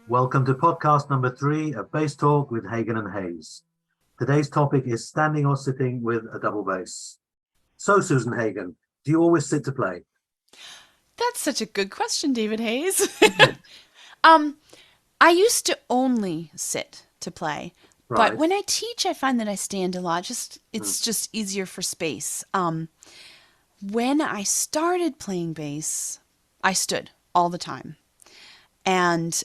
Welcome to podcast number 3 of Bass Talk with Hagen and Hayes. Today's topic is standing or sitting with a double bass. So, Susan Hagen, do you always sit to play? That's such a good question, David Hayes. um, I used to only sit to play, but Right. when I teach, I find that I stand a lot. Mm. It's just easier for space. When I started playing bass, I stood all the time, and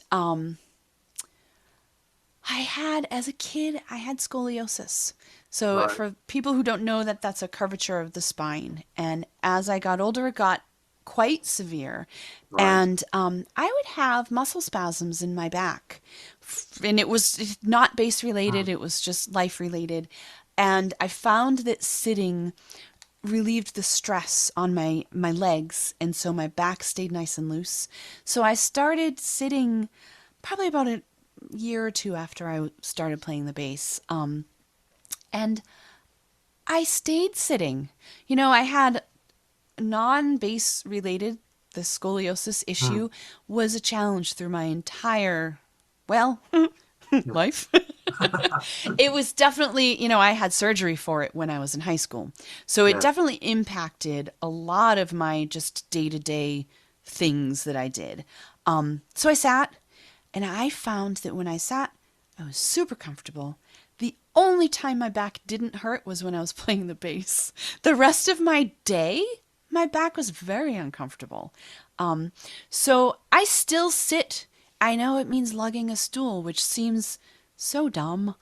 as a kid, I had scoliosis. So Right. for people who don't know that, that's a curvature of the spine. And as I got older, it got quite severe. Right. And I would have muscle spasms in my back. And it was not bass related, Mm. it was just life related. And I found that sitting relieved the stress on my legs. And so my back stayed nice and loose. So I started sitting probably about a year or two after I started playing the bass. And I stayed sitting. I had non-bass related, the scoliosis Mm. issue was a challenge through my entire, well, life. It was definitely, I had surgery for it when I was in high school. So it Yeah. definitely impacted a lot of my just day to day things that I did. So I sat, and I found that when I sat, I was super comfortable. The only time my back didn't hurt was when I was playing the bass. The rest of my day, my back was very uncomfortable. Um, so I still sit. I know it means lugging a stool, which seems so dumb.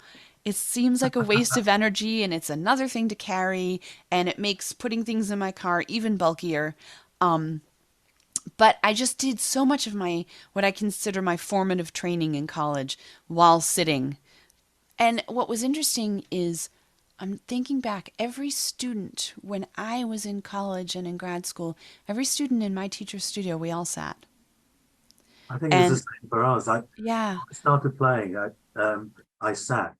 It seems like a waste of energy and it's another thing to carry, and it makes putting things in my car even bulkier. But I just did so much of my what I consider my formative training in college while sitting. And what was interesting is I'm thinking back, every student when I was in college and in grad school, every student in my teacher's studio, we all sat. I think it was the And same for us. I yeah. started playing, I sat,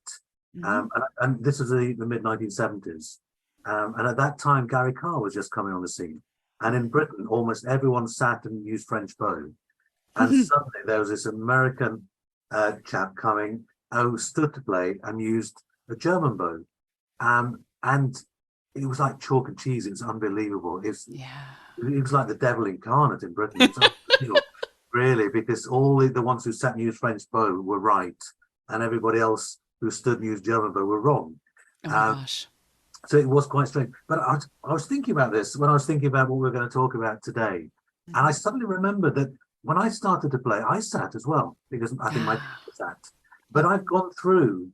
Hmm. and this was the mid 1970s. And at that time, Gary Carr was just coming on the scene. And in Britain, almost everyone sat and used French bow. And suddenly there was this American chap coming who stood to play and used a German bow. And it was like chalk and cheese. It was unbelievable. Yeah. It was like the devil incarnate in Britain. It was unreal, really, because all the ones who sat and used French bow were right, and everybody else who stood and used German bow were wrong. Oh my Um, gosh. so it was quite strange. But I was thinking about this when I was thinking about what we are going to talk about today. And I Hmm. suddenly remembered that when I started to play, I sat as well, because I think my Ah, teacher sat. But yep. I've gone through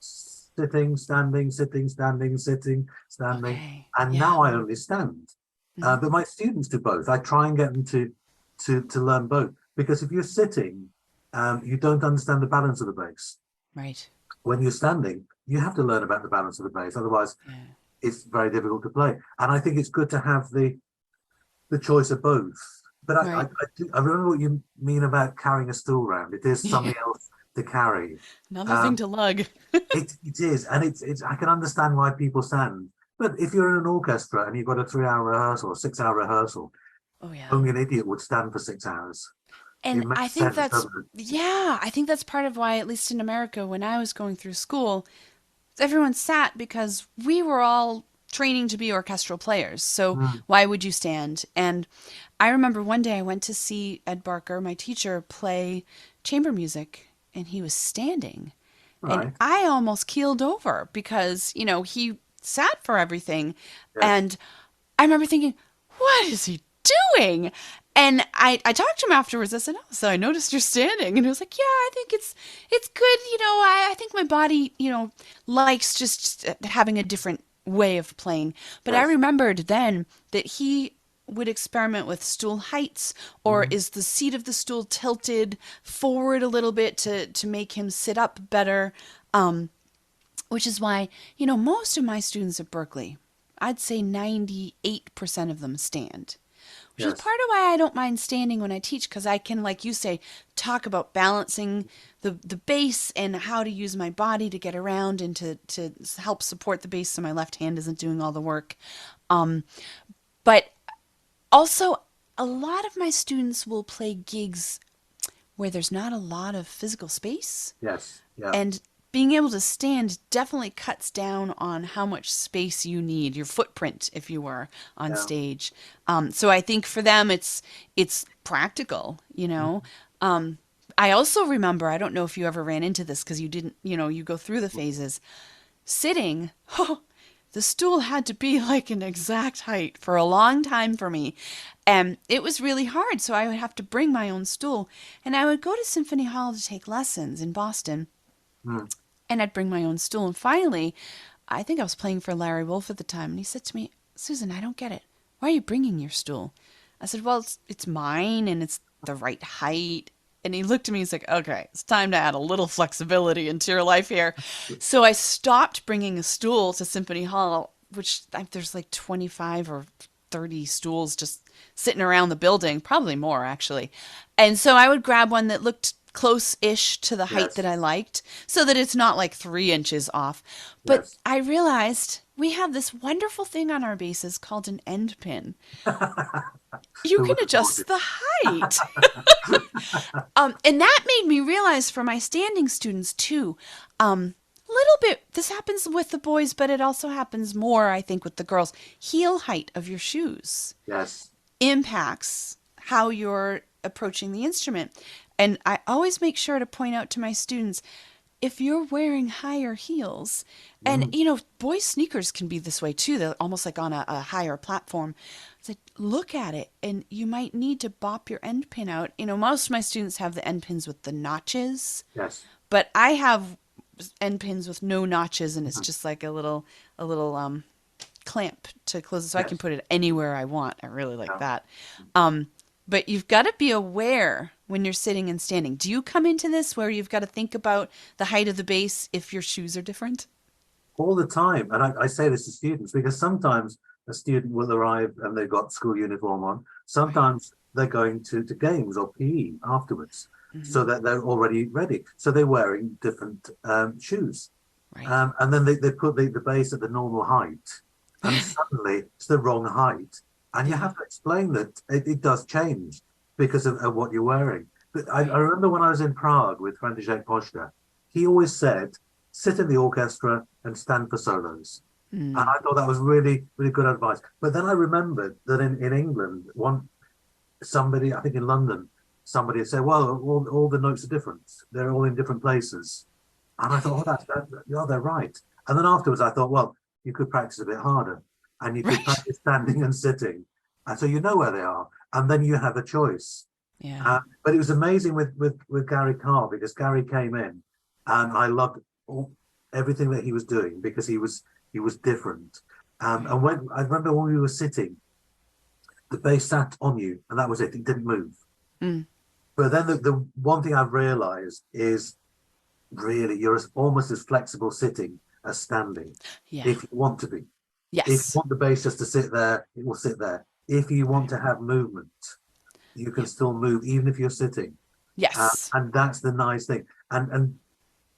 sitting, standing, sitting, standing, sitting, standing, Okay. and Yeah. now I only stand. Hmm. But my students do both. I try and get them to learn both, because if you're sitting, you don't understand the balance of the bass. Right. When you're standing, you have to learn about the balance of the bass. Otherwise, Yeah. it's very difficult to play. And I think it's good to have the choice of both. But Right. I remember what you mean about carrying a stool around. It is Yeah. something else to carry. Another thing Um, to lug. it is, and it's. I can understand why people stand. But if you're in an orchestra and you've got a 3 hour rehearsal or 6 hour rehearsal, Oh yeah. only an idiot would stand for 6 hours. And It I makes think sense, that's, doesn't it? yeah, I think that's part of why, at least in America, when I was going through school, everyone sat because we were all training to be orchestral players. So Mm. why would you stand? And I remember one day I went to see Ed Barker, my teacher, play chamber music, and he was standing. And Right. I almost keeled over because, he sat for everything. Yes. And I remember thinking, what is he doing? And I talked to him afterwards. I said, oh, so I noticed you're standing. And he was like, yeah, I think it's good. I think my body, likes just having a different way of playing. But I Yes. remembered then that he would experiment with stool heights, or Mhm. is the seat of the stool tilted forward a little bit to make him sit up better. Which is why, most of my students at Berkeley, I'd say 98% of them stand, which is Yes. part of why I don't mind standing when I teach, because I can, like you say, talk about balancing the bass and how to use my body to get around and to help support the bass so my left hand isn't doing all the work. But also, a lot of my students will play gigs where there's not a lot of physical space. Yes. Yeah. And being able to stand definitely cuts down on how much space you need, your footprint, if you were on Yeah. stage. So I think for them, it's practical, you know. I also remember, I don't know if you ever ran into this because you didn't, you go through the phases. Sitting, oh, the stool had to be like an exact height for a long time for me. And it was really hard. So I would have to bring my own stool. And I would go to Symphony Hall to take lessons in Boston. Mm. And I'd bring my own stool. And finally, I think I was playing for Larry Wolf at the time. And he said to me, Susan, I don't get it. Why are you bringing your stool? I said, well, it's mine and it's the right height. And he looked at me, he's like, okay, it's time to add a little flexibility into your life here. So I stopped bringing a stool to Symphony Hall, which there's like 25 or 30 stools just sitting around the building, probably more actually. And so I would grab one that looked close-ish to the height that Yes. I liked so that it's not like 3 inches off. But Yes. I realized we have this wonderful thing on our bases called an end pin. You Who can would have thought adjust it? the height. And that made me realize for my standing students too, little bit, this happens with the boys, but it also happens more, I think, with the girls. Heel height of your shoes Yes. impacts how you're approaching the instrument. And I always make sure to point out to my students, if you're wearing higher heels, and Mm. boys' sneakers can be this way too. They're almost like on a higher platform. It's like, look at it, and you might need to bop your end pin out. Most of my students have the end pins with the notches, Yes. but I have end pins with no notches, and it's Mhm. just like a little clamp to close it, so I can Yes. put it anywhere I want. I really like Yeah. that. But you've got to be aware when you're sitting and standing. Do you come into this where you've got to think about the height of the base if your shoes are different? All the time. And I say this to students because sometimes a student will arrive and they've got school uniform on. Right. Sometimes they're going to games or PE afterwards Hmm. so that they're already ready. So they're wearing different shoes. Right. And then they put the base at the normal height and suddenly it's the wrong height. And you Yeah. have to explain that it does change because of what you're wearing. But I Right. remember when I was in Prague with František Pošta, he always said, sit in the orchestra and stand for solos. And Mm. I thought that was really, really good advice. But then I remembered that in England, somebody, I think in London, somebody had said, well, all the notes are different. They're all in different places. And I thought, oh, yeah, they're right. And then afterwards, I thought, well, you could practice a bit harder and you could Right. practice standing and sitting. And so you know where they are. And then you have a choice. Yeah. But it was amazing with Gary Carr because Gary came in and I loved everything that he was doing because he was different. Right. And when I remember when we were sitting, the bass sat on you and that was it. It didn't move. Mm. But then the one thing I've realized is really you're almost as flexible sitting as standing Yeah. if you want to be. If you Yes. want the bass just to sit there, it will sit there. If you want Right. to have movement, you can Yep. still move even if you're sitting. Yes. And that's the nice thing. And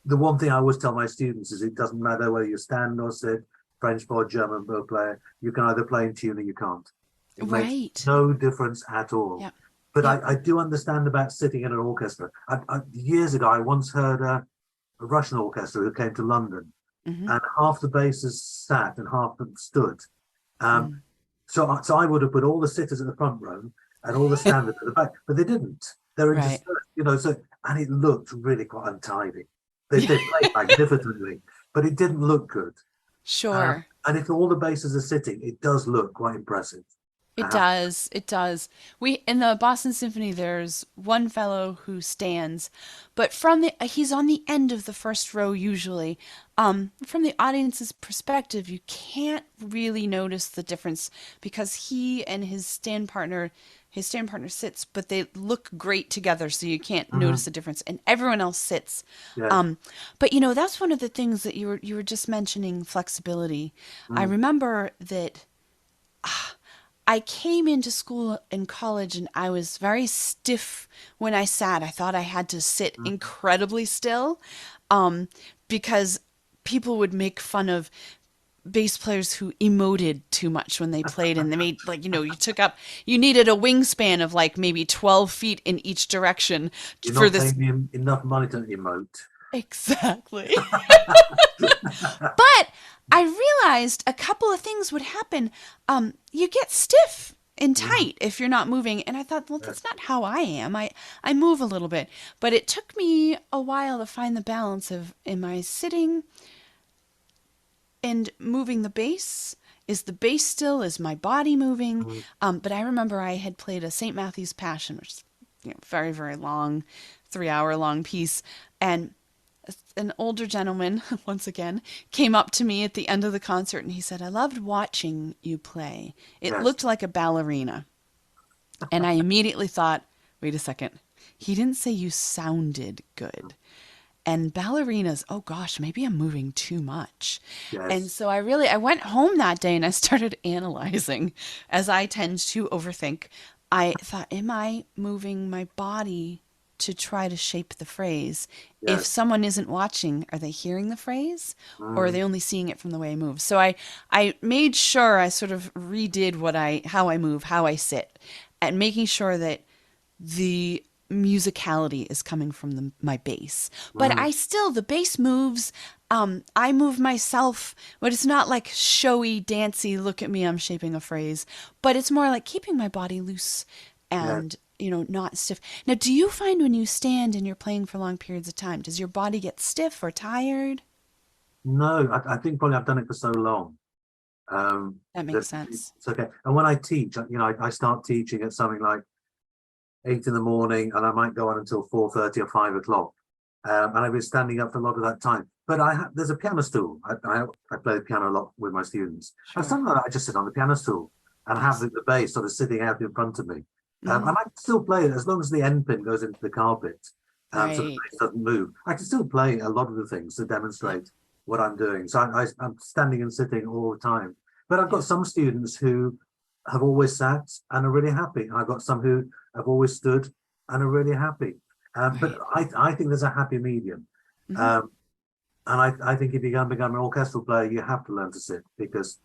the one thing I always tell my students is it doesn't matter whether you stand or sit, French bow, German bow player, you can either play in tune or you can't. It makes Right. no difference at all. Yep. But Yep. I do understand about sitting in an orchestra. Years ago, I once heard a Russian orchestra who came to London, Hmm. and half the basses sat and half them stood. Um, Mm. so I would have put all the sitters at the front row and all the standers at the back, but they didn't. They're Right. interspersed. So and it looked really quite untidy. Yeah. They played magnificently, but it didn't look good. Sure. And if all the basses are sitting, it does look quite impressive. It Uh, does. It does. We in the Boston Symphony there's one fellow who stands, but he's on the end of the first row usually. From the audience's perspective, you can't really notice the difference because he and his stand partner sits, but they look great together, so you can't notice mhm, the difference. And everyone else sits. yes. But that's one of the things that you were just mentioning, flexibility. I Mm, remember that I came into school in college and I was very stiff when I sat. I thought I had to sit mm, incredibly still, um, because people would make fun of bass players who emoted too much when they played, and they made like, you needed a wingspan of like maybe 12 feet in each direction You're for not this. paying me enough money to emote. Exactly. But I realized a couple of things would happen. You get stiff and Mm, tight if you're not moving. And I thought, well, that's yes, not how I am. I move a little bit. But it took me a while to find the balance of, am I sitting and moving the bass? Is the bass still? Is my body moving? mm, But I remember I had played a St. Matthew's Passion, which is very, very long, 3 hour long piece. And an older gentleman, once again, came up to me at the end of the concert and he said, I loved watching you play. It yes. looked like a ballerina. And I immediately thought, wait a second. He didn't say you sounded good. And ballerinas, oh gosh, maybe I'm moving too much. And Yes. so I went home that day and I started analyzing, as I tend to overthink. I thought, am I moving my body to try to shape the phrase? If Yes. someone isn't watching, are they hearing the phrase or are Mm, they only seeing it from the way I move? So I made sure I sort of redid how I move, how I sit, and making sure that the musicality is coming from my bass. But mm, the bass moves. I move myself, but it's not like showy, dancy, look at me, I'm shaping a phrase. But it's more like keeping my body loose yes. and, not stiff. Now, do you find when you stand and you're playing for long periods of time, does your body get stiff or tired? No, I think probably I've done it for so long. That That makes sense. it's okay. And when I teach, I start teaching at something like 8 in the morning, and I might go on until 4:30 or 5 o'clock. And I've been standing up for a lot of that time. But there's a piano stool. I play the piano a lot with my students. And Sure. sometimes I just sit on the piano stool and have Yes. the bass sort of sitting out in front of me. Hmm. And I can still play it as long as the end pin goes into the carpet, so the Right. bass doesn't move. I can still play a lot of the things to Yeah. demonstrate what I'm doing. So I'm standing and sitting all the time. But I've got Yeah. some students who have always sat and are really happy. And I've got some who have always stood and are really happy. But Right. I think there's a happy medium. Hmm. Um, and I think if you're going to become an orchestral player, you have to learn to sit because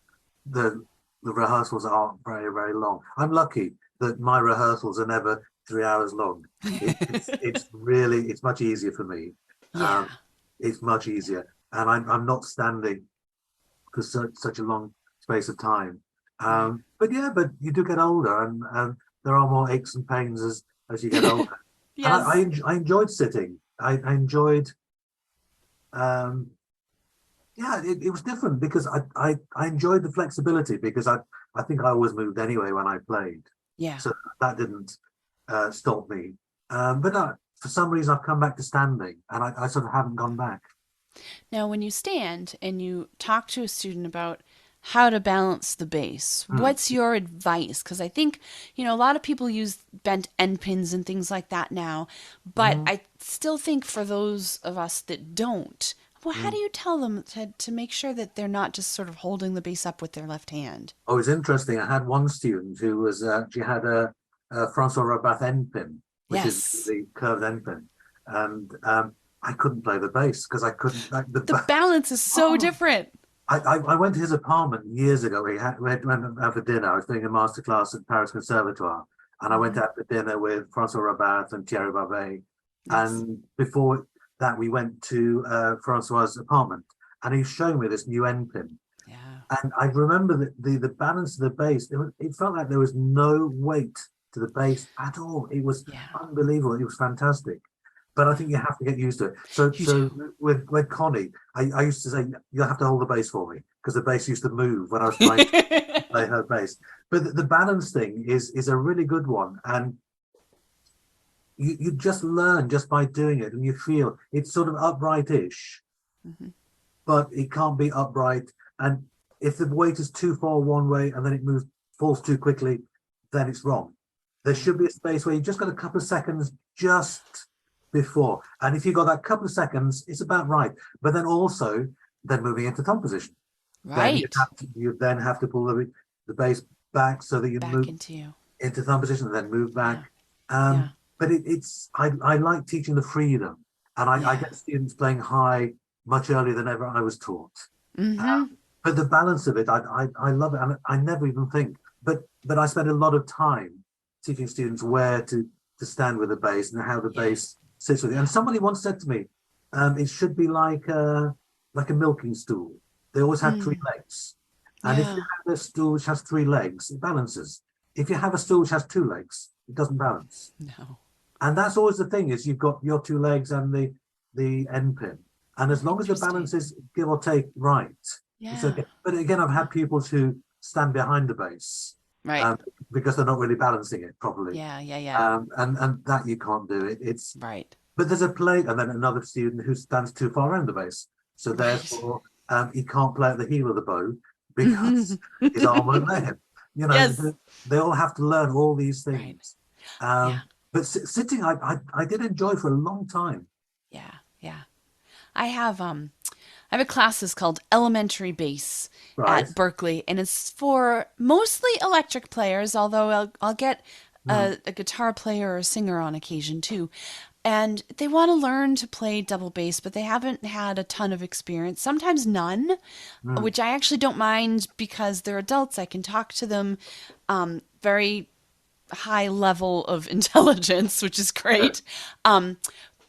the the rehearsals are very, very long. I'm lucky that my rehearsals are never 3 hours long. It's much easier for me. Yeah. Um, it's much easier. And I'm not standing for such a long space of time. Right. But you do get older, and there are more aches and pains as you get older. And Yes. I enjoyed sitting. I enjoyed. Um, yeah, it was different because I enjoyed the flexibility because I think I always moved anyway when I played, Yeah. so that didn't stop me. But for some reason I've come back to standing, and I sort of haven't gone back. Now, when you stand and you talk to a student about how to balance the bass, Hmm, what's your advice? Because I think, a lot of people use bent end pins and things like that now, but hmm, I still think for those of us that don't, well, how hmm. do you tell them to make sure that they're not just sort of holding the bass up with their left hand? Oh, it's interesting. I had one student who was she had a Francois Rabat end pin, which is Yes. the curved end pin, and I couldn't play the bass because I couldn't like The balance is so oh, different. I went to his apartment years ago. We went out for dinner. I was doing a masterclass at Paris Conservatoire, and I went Hmm. out for dinner with Francois Rabat and Thierry Barbet. Yes. And before that, we went to Francois's apartment, and he showed me this new end pin. Yeah. And I remember that the balance of the bass, it felt like there was no weight to the bass at all. It was Yeah. unbelievable. It was fantastic. But I Yeah. think you have to get used to it. So You do. so with Connie, I used to say, you'll have to hold the bass for me because the bass used to move when I was trying to play her bass. But the balance thing is a really good one. And you just learn just by doing it, and you feel it's sort of upright-ish, Hmm. but it can't be upright. And if the weight is too far one way and then it falls too quickly, then it's wrong. There Right. should be a space where you just got a couple of seconds just before. And if you've got that couple of seconds, it's about right. But then also, then moving into thumb position, then Right. you then have to pull the bass back so that you Back move into you. into thumb position and then move Yeah. back. Yeah. But I like teaching the freedom, and I Yeah. get students playing high much earlier than ever I was taught. Hmm. but the balance of it, I love it. And I never even think, but I spend a lot of time teaching students where to stand with the bass and how the Yeah. bass sits with it. And somebody once said to me, it should be like a milking stool. They always have three Mm, legs. And if you yeah. have a stool which has three legs, it balances. If you have a stool which has two legs, it doesn't balance. No. And that's always the thing is you've got your two legs and the end pin. And as long as the balance Interesting. is give or take right, it's Yeah. okay. But again, I've had pupils who stand behind the bass Right. um, because they're not really balancing it properly. Yeah. Yeah. Yeah. And that you can't do. It's Right. but there's a play, and then another student who stands too far around the bass. So Right. therefore, he can't play at the heel of the bow Hmm. because his arm won't let him. You know, Yes. they all have to learn all these Right. things. Yeah. But sitting, I did enjoy for a long time. Yeah. Yeah. I have I have a class that's called Elementary Bass Right. at Berkeley, and it's for mostly electric players, although I'll get Mm, a guitar player or a singer on occasion too. And they want to learn to play double bass, but they haven't had a ton of experience, sometimes none, mm, which I actually don't mind because they're adults. I can talk to them very high level of intelligence, which is yes. great. Um,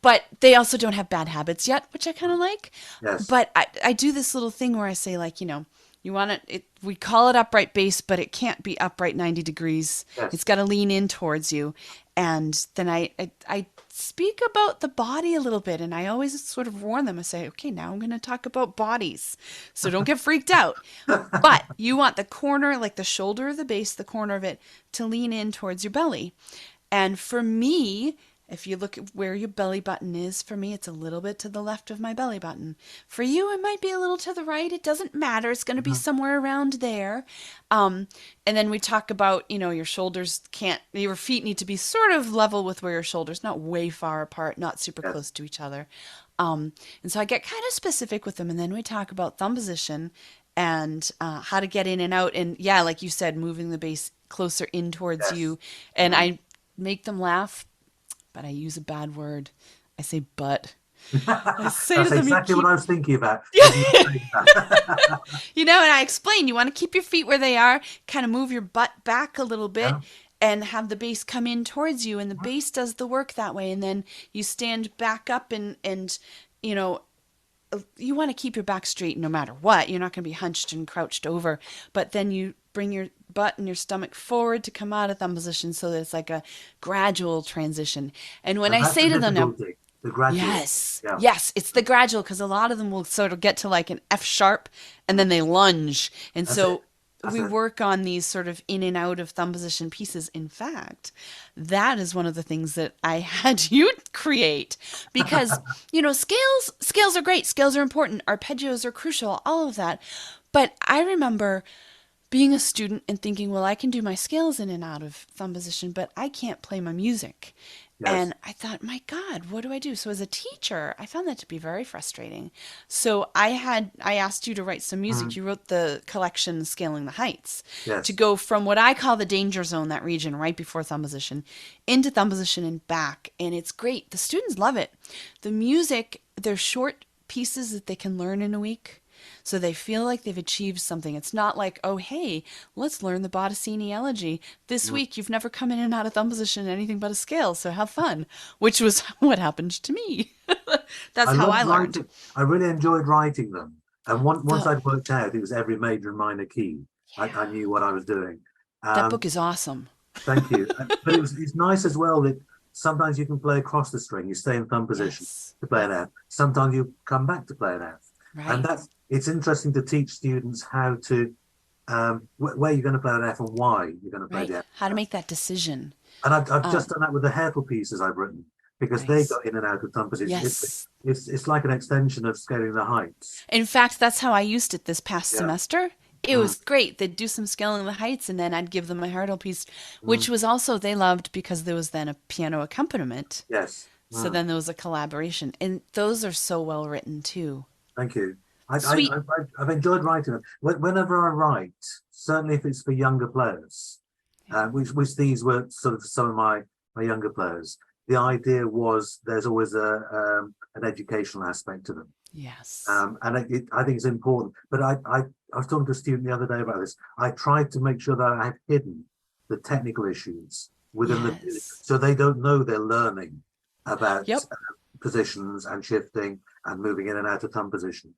but they also don't have bad habits yet, which I kind of like. Yes. But I do this little thing where I say, like, you want it, we call it upright bass, but it can't be upright 90 degrees. It's Yes. got to lean in towards you. And then I speak about the body a little bit, and I always sort of warn them. I say, okay, now I'm going to talk about bodies. So don't get freaked out. But you want the corner, like the shoulder of the bass, the corner of it, to lean in towards your belly. And for me, if you look at where your belly button is, for me, it's a little bit to the left of my belly button. For you, it might be a little to the right. It doesn't matter. It's going to be Mhm. somewhere around there. And then we talk about, your shoulders can't, your feet need to be sort of level with where your shoulders, not way far apart, not super Yes. close to each other. And so I get kind of specific with them. And then we talk about thumb position and how to get in and out. And yeah, like you said, moving the bass closer in towards Yes. you. And Mm. I make them laugh, but I use a bad word. I say but. I say to That's them, you exactly what keep, I was thinking about as you were saying that. and I explain, you want to keep your feet where they are, kind of move your butt back a little bit Yeah. and have the bass come in towards you. And the bass does the work that way. And then you stand back up and you know, you want to keep your back straight no matter what. You're not going to be hunched and crouched over, but then you bring your butt and your stomach forward to come out of thumb position so that it's like a gradual transition. And when And I that's the say to them now, difficulty, the gradual. yes, Yeah. yes, it's the gradual because a lot of them will sort of get to like an F sharp and then they lunge. And That's it. so That's we it. work on these sort of in and out of thumb position pieces. In fact, that is one of the things that I had you create because, scales are great. Scales are important. Arpeggios are crucial, all of that. But I remember being a student and thinking, well, I can do my scales in and out of thumb position, but I can't play my music. Yes. And I thought, my God, what do I do? So as a teacher, I found that to be very frustrating. So I asked you to write some music. Mm. You wrote the collection Scaling the Heights to Yes. go from what I call the danger zone, that region right before thumb position, into thumb position and back. And it's great. The students love it. The music, they're short pieces that they can learn in a week. So they feel like they've achieved something. It's not like, oh, hey, let's learn the Botticini elegy. This Mm. week you've never come in and out of thumb position in anything but a scale, so have fun, which was what happened to me. That's I how loved I learned. writing. I really enjoyed writing them. And once The I'd worked out it was every major and minor key, I Yeah, knew what I was doing. that book Um, is awesome. Thank you. But it's nice as well that sometimes you can play across the string. You stay in thumb position Yes. to play Yep. an F. Sometimes you come back to play an F. And Right. it's interesting to teach students how to where you're going to play an F and why you're going to play Right. the How to F. make that decision. And I've just Um, done that with the Hairful pieces I've written because they nice. got in and out of thumb position. Yes. It's like an extension of scaling the heights. In fact, that's how I used it this past Yeah. semester. It Mm, was great. They'd do some scaling the heights, and then I'd give them a hurdle piece, mm, which was also they loved because there was then a piano accompaniment. yes. So Mm, then there was a collaboration, and those are so well written too. thank you. Sweet. I've enjoyed writing them. Whenever I write, certainly if it's for younger players, which these were sort of some of my younger players. The idea was there's always an educational aspect to them. Yes. And I think it's important. But I was talking to a student the other day about this. I tried to make sure that I had hidden the technical issues within the music, Yes. so they don't know they're learning about Yep. positions and shifting and moving in and out of thumb position,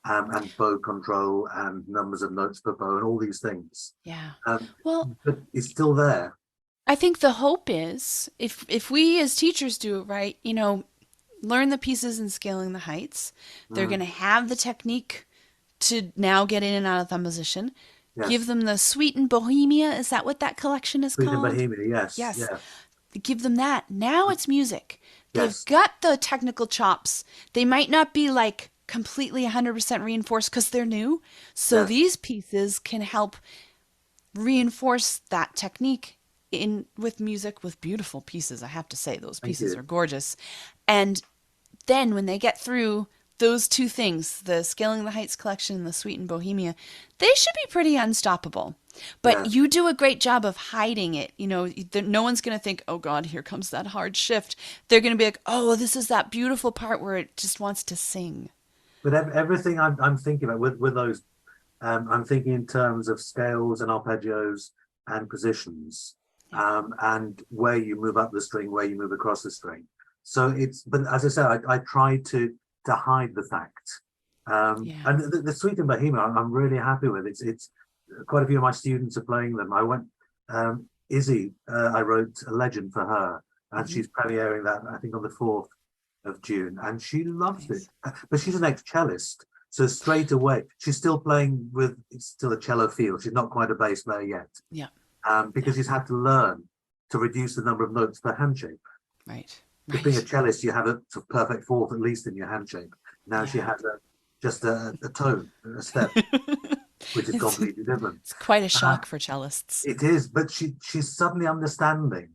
and bow control and numbers of notes per bow and all these things. Yeah. Um, Well, but it's still there. I think the hope is if we as teachers do it right, learn the pieces and scaling the heights, they're going Mm, to have the technique to now get in and out of thumb position. Give yes, them the Sweet and Bohemia. Is that what that collection is Sweet and called? Bohemia. Yes, Yes. yeah, Give them that. Now it's music. They've yes, got the technical chops. They might not be like completely 100% reinforced because they're new. So yes. these pieces can help reinforce that technique in with music with beautiful pieces. I have to say those Thank pieces you. are gorgeous. And then when they get through those two things, the Scaling the Heights collection and the Sweet and Bohemia, they should be pretty unstoppable. But Yes. you do a great job of hiding it. No one's going to think, oh God, here comes that hard shift. They're going to be like, oh, this is that beautiful part where it just wants to sing. But everything I'm thinking about with those, I'm thinking in terms of scales and arpeggios and positions, Yeah. and where you move up the string, where you move across the string. So but as I said, I try to hide the fact. Yeah. And the Suite in Bohemia, I'm really happy with. It's quite a few of my students are playing them. Izzy, I wrote a legend for her, and Hmm. she's premiering that I think on the 4th of June, and she loves it. Nice. But she's an ex-cellist, so straight away she's still playing with, it's still a cello feel. She's not quite a bass player yet, Yeah. Yeah. because she's had to learn to reduce the number of notes per handshake. Right. Because being a Right. cellist, you have a sort of perfect fourth at least in your handshake. Now she Yeah. has just a tone, a step, which is it's completely different. it's quite a Uh, shock for cellists. it is, but she's suddenly understanding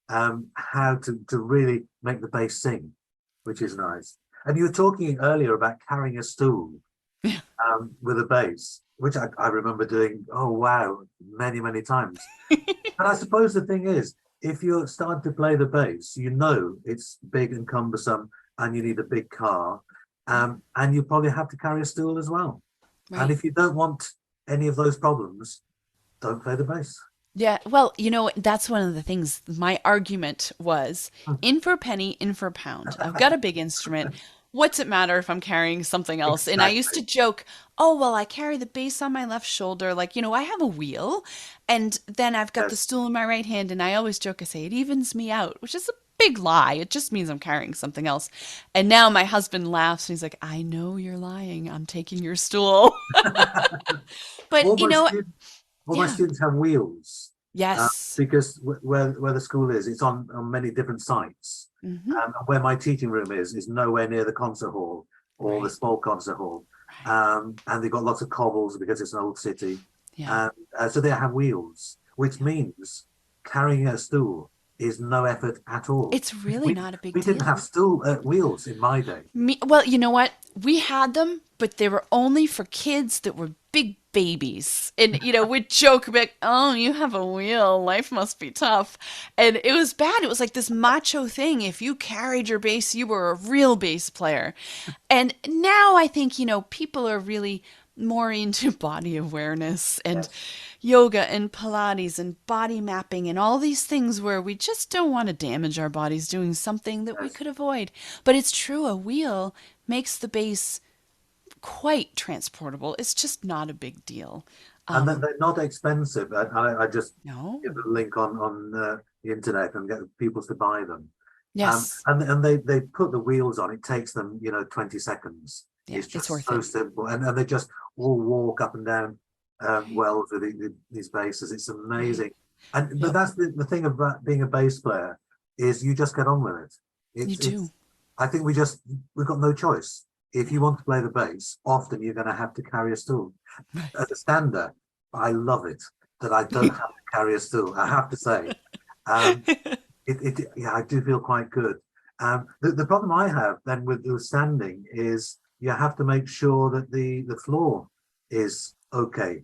how to really make the bass sing, which is nice. And you were talking earlier about carrying a stool, Yeah. with a bass, which I remember doing, oh wow, many, many times. But I suppose the thing is, if you're starting to play the bass, you know it's big and cumbersome and you need a big car, and you probably have to carry a stool as well. And Right. if you don't want any of those problems, don't play the bass. Yeah, well, that's one of the things. My argument was in for a penny, in for a pound. I've got a big instrument. What's it matter if I'm carrying something else? And I used Exactly. to joke, oh, well, I carry the bass on my left shoulder. Like, I have a wheel, and then I've got the Yes. stool in my right hand. And I always joke, I say, it evens me out, which is a big lie. It just means I'm carrying something else. And now my husband laughs and he's like, I know you're lying. I'm taking your stool. all But, my students, all my yeah. students have wheels, Yes. because where the school is, it's on many different sites. Hmm. And where my teaching room is nowhere near the concert hall or the Right. small concert hall. Right. And they've got lots of cobbles because it's an old city. Yeah. And so they have wheels, which Yeah. means carrying a stool is no effort at all. It's really We not a big we didn't have deal. stool wheels in my day. Well, you know what? We had them, but they were only for kids that were big babies. And, we'd joke like, oh, you have a wheel. Life must be tough. And it was bad. It was like this macho thing. If you carried your bass, you were a real bass player. And now I think, people are really more into body awareness and Yes, yoga and Pilates and body mapping and all these things where we just don't want to damage our bodies doing something that we yes. could avoid. But it's true, a wheel makes the base quite transportable. It's just not a big deal. And Um, they're not expensive. I just give no. a link on the internet and get people to buy them. Yes. And they put the wheels on. It takes them 20 seconds. Yeah, It's it's just worth so it. simple, and they just all walk up and down wells with these basses. It's Right. amazing. And but Yep. that's the thing about being a bass player, is you just get on with it. You do. It's I think we've got no choice. If you want to play the bass, often you're going to have to carry a stool. As a stander, I love it that I don't have to carry a stool. I have to say, um, yeah, I do feel quite good. The problem I have then with standing is you have to make sure that the floor is okay,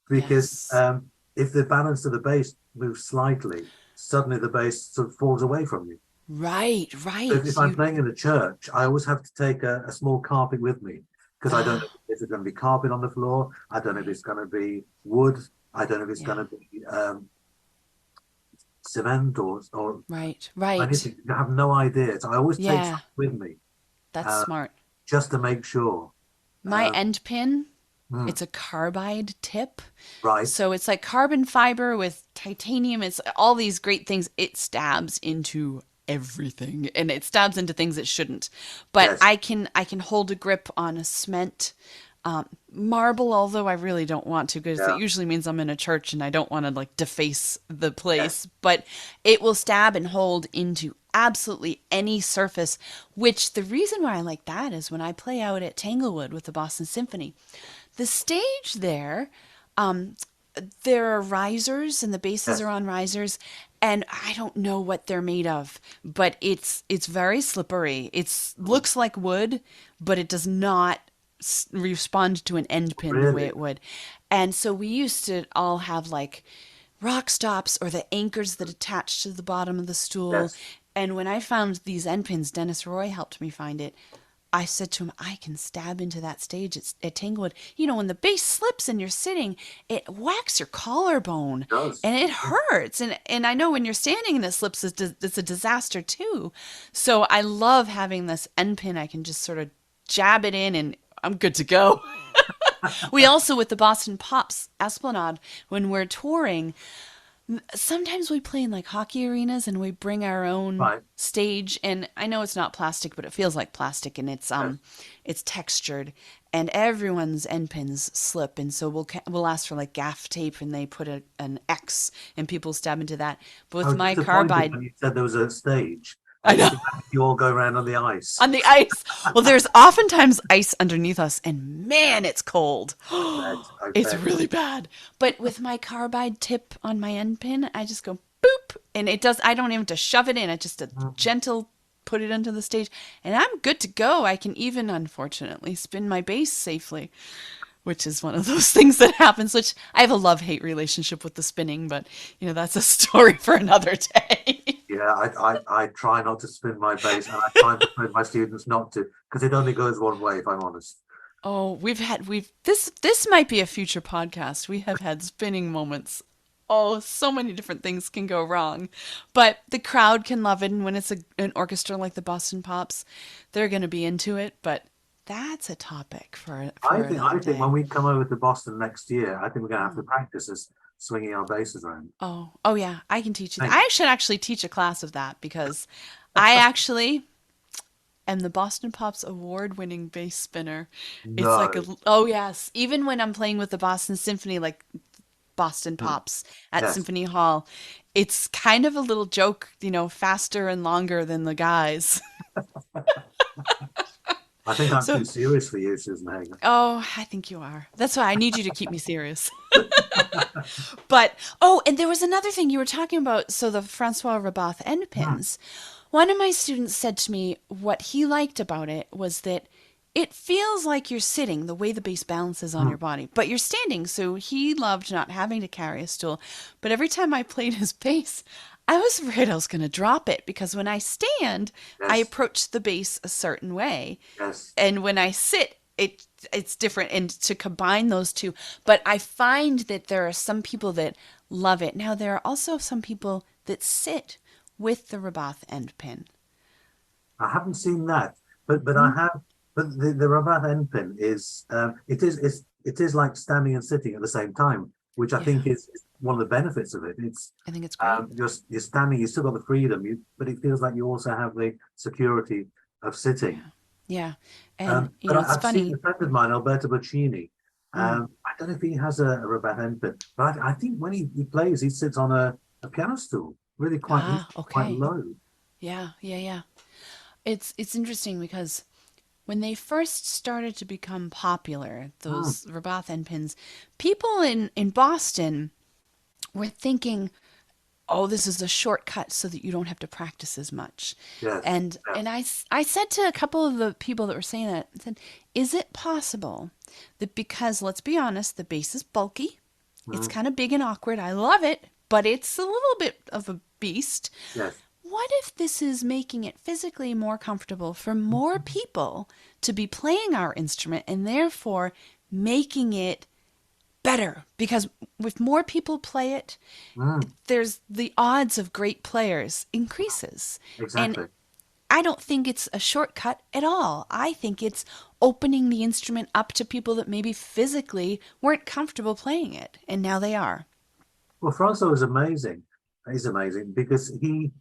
because Yes. if the balance of the bass moves slightly, suddenly the bass sort of falls away from you. Right, So if right. I'm You playing in a church, I always have to take a small carpet with me because I don't know ah, if it's going to be carpet on the floor. I don't know if right. it's going to be wood. I don't know if it's going Yeah. to be cement or Right, right. anything. I have no idea. So I always take Yeah, something with me that's uh, smart. just to make sure. My Um, end pin, mm, it's a carbide tip. right. So it's like carbon fiber with titanium. It's all these great things. It stabs into everything and it stabs into things it shouldn't. But Yes. I can hold a grip on a cement marble, although I really don't want to because it Yeah. usually means I'm in a church and I don't want to like deface the Yes. place. But it will stab and hold into absolutely any surface, which the reason why I like that is when I play out at Tanglewood with the Boston Symphony, the stage there, there are risers and the bases are Yes. on risers, and I don't know what they're made of, but it's very slippery. It's Mm, looks like wood, but it does not respond to an end pin the way really. it would. And so we used to all have like rock stops or the anchors that attach to the bottom of the stool. Yes. And when I found these end pins, Dennis Roy helped me find it. I said to him, I can stab into that stage at Tanglewood. You know, when the bass slips and you're sitting, it whacks your collarbone It does. and it It does. hurts. And I know when you're standing and it slips, it's a disaster too. So I love having this end pin. I can just sort of jab it in and I'm good to go. We also, with the Boston Pops Esplanade, when we're touring, sometimes we play in like hockey arenas and we bring our own Right. stage, and I know it's not plastic but it feels like plastic, and Yes. it's textured, and everyone's end pins slip, and so we'll ask for like gaff tape and they put an X and people stab into that. But I with was my disappointed carbide, when you said there was a stage. I I was know, just imagining you all go around on the ice. on the ice, well, there's oftentimes ice underneath us and man, it's cold. I bet. I It's bet. really bad. But with my carbide tip on my end pin, I just go boop, and it does. I don't even have to shove it in. I just a Mm. gentle put it onto the stage, and I'm good to go. I can even, unfortunately, spin my bass safely, which is one of those things that happens. Which I have a love-hate relationship with the spinning, but you know that's a story for another day. Yeah, I try not to spin my bass, and I try to persuade my students not to, because it only goes one way, if I'm honest. Oh, we've this might be a future podcast. We have had spinning moments. Oh, so many different things can go wrong. But the crowd can love it, and when it's an orchestra like the Boston Pops, they're going to be into it, but that's a topic for I another think when day. we come over to Boston next year, I think we're going to have to Hmm. practice us swinging our basses around. Oh, oh yeah, I can teach you that. Thank I should actually teach a class of that because I actually am the Boston Pops award-winning bass spinner. It's like a No. oh yes, even when I'm playing with the Boston Symphony, like Boston Hmm. Pops at Yes. Symphony Hall. It's kind of a little joke, you know, faster and longer than the guys. I think I'm So, too serious for you, Susan Hagen. oh, I think you are. That's why I need you to keep me serious. But, oh, and there was another thing you were talking about. So, the Francois Rabath end Hmm. pins. One of my students said to me what he liked about it was that it feels like you're sitting the way the bass balances on your Hmm. body, but you're standing. So he loved not having to carry a stool. But every time I played his bass, I was afraid I was going to drop it because when I stand, I Yes. approach the bass a certain way. Yes. And when I sit, it's different, and to combine those two. But I find that there are some people that love it. Now there are also some people that sit with the Rabath end pin. I haven't seen that, but I Hmm. have. But the Rabat Enpin is it is like standing and sitting at the same time, which I Yeah, think is one of the benefits of it. It's I think it's great. you're standing, you still got the freedom, but it feels like you also have the security of sitting. Yeah, yeah, and you But know it's I've seen funny. a friend of mine, Alberto Boccini. Mm. I don't know if he has a Rabat Enpin, but I think when he plays, he sits on a piano stool, really Ah, quite okay. low. Yeah, yeah, yeah. It's interesting because when they first started to become popular, Hmm. those Rabath end pins, people in Boston were thinking, oh, this is a shortcut so that you don't have to practice as much. Yes, And yes. I said to a couple of the people that were saying that, I said, is it possible that because, let's be honest, the bass is bulky, it's Hmm. kind of big and awkward. I love it, but it's a little bit of a beast. Yes. what if this is making it physically more comfortable for more people to be playing our instrument and therefore making it better? Because if more people play it, Mm, there's the odds of great players increases. And exactly. I don't think it's a shortcut at all. I think it's opening the instrument up to people that maybe physically weren't comfortable playing it, and now they are. Well, Francois was amazing. He's amazing because he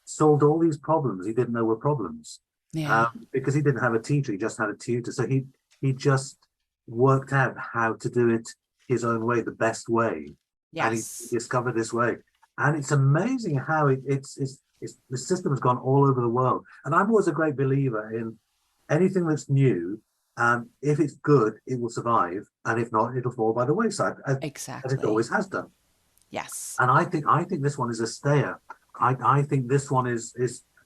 solved all these problems he didn't know were problems. Yeah. Because he didn't have a teacher, he just had a tutor. So he just worked out how to do it his own way, the best way, and he Yes. discovered this way. And it's amazing how the system has gone all over the world. And I'm always a great believer in anything that's new. If it's good, it will survive, and if not, it'll fall by the wayside, as it Exactly. always has done. Yes. And I think this one is a stayer. I think this one is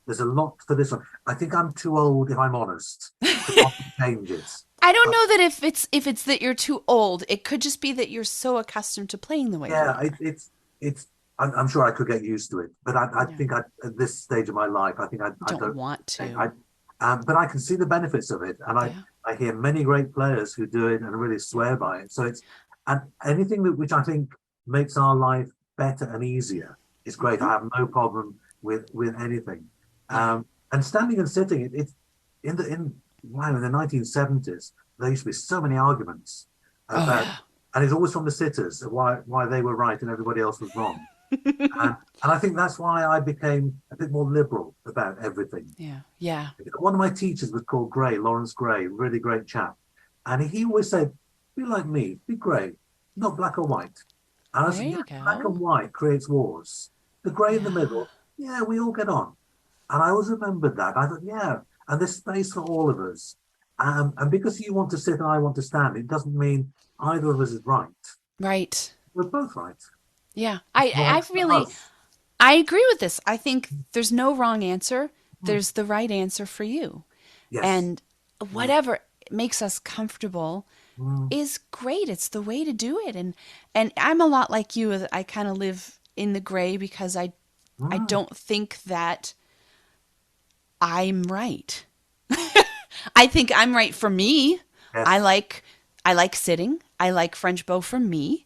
there's a lot for this one. I think I'm too old, if I'm honest, to want to change it. I don't Uh, know that if it's that you're too old. It could just be that you're so accustomed to playing the way you yeah, are. it's. I'm sure I could get used to it, but I Yeah. think at this stage of my life, I think I Don't don't. want I to. but I can see the benefits of it, and Yeah. I hear many great players who do it and really swear by it. So it's and anything that which I think makes our life better and easier is great. Hmm. I have no problem with anything. Yeah. And standing and sitting, it's in wow, in the 1970s there used to be so many arguments Oh about, yeah. and it's always from the sitters of why they were right and everybody else was wrong. And I think that's why I became a bit more liberal about everything. Yeah. Yeah. One of my teachers was called Gray, Lawrence Gray, really great chap. And he always said, be like me, be grey, not black or white. And I There said, yeah, you black go. and white creates wars. The grey in the Yeah. middle, yeah, we all get on. And I always remembered that. I thought, yeah, and there's space for all of us. And because you want to sit and I want to stand, it doesn't mean either of us is right. Right. We're both right. Yeah. It's I right for really us. I agree with this. I think there's no wrong answer. Mm, There's the right answer for you. yes. And Mm, whatever makes us comfortable mm, is great. It's the way to do it. And I'm a lot like you. I kind of live in the gray because I mm, don't think that I'm right. I think I'm right for me. I yes. like I like sitting. I like French bow for me,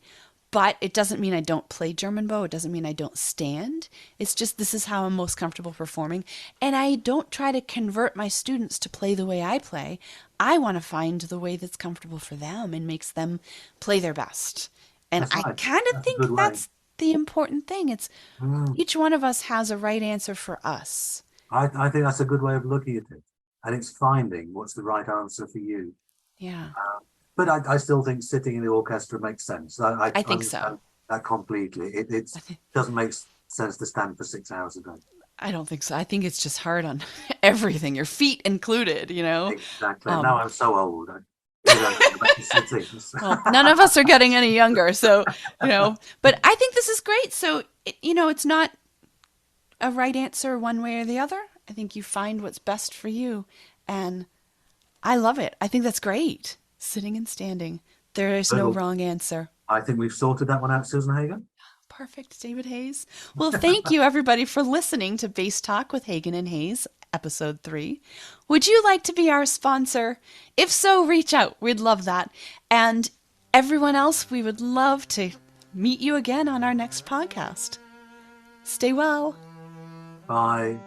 but it doesn't mean I don't play German bow. It doesn't mean I don't stand. It's just this is how I'm most comfortable performing, and I don't try to convert my students to play the way I play. I want to find the way that's comfortable for them and makes them play their best. And That's I right. kind of That's a good think way. that's the important thing. It's Mm. each one of us has a right answer for us. I think that's a good way of looking at it. And it's finding what's the right answer for you. Yeah, But I still think sitting in the orchestra makes sense. I I think so. understand that completely. It I think doesn't make sense to stand for 6 hours a day. I don't think so. I think it's just hard on everything, your feet included, you know? Exactly. Now Um, I'm so old. Maybe I should go back to sitting. well, none of us are getting any younger, so, but I think this is great. So, it's not a right answer one way or the other. I think you find what's best for you. And I love it. I think that's great. Sitting and standing. There is no Well, wrong answer. I think we've sorted that one out, Susan Hagen. Perfect, David Hayes. Well, thank you everybody for listening to Bass Talk with Hagen and Hayes, episode 3. Would you like to be our sponsor? If so, reach out. We'd love that. And everyone else, we would love to meet you again on our next podcast. Stay well. Bye.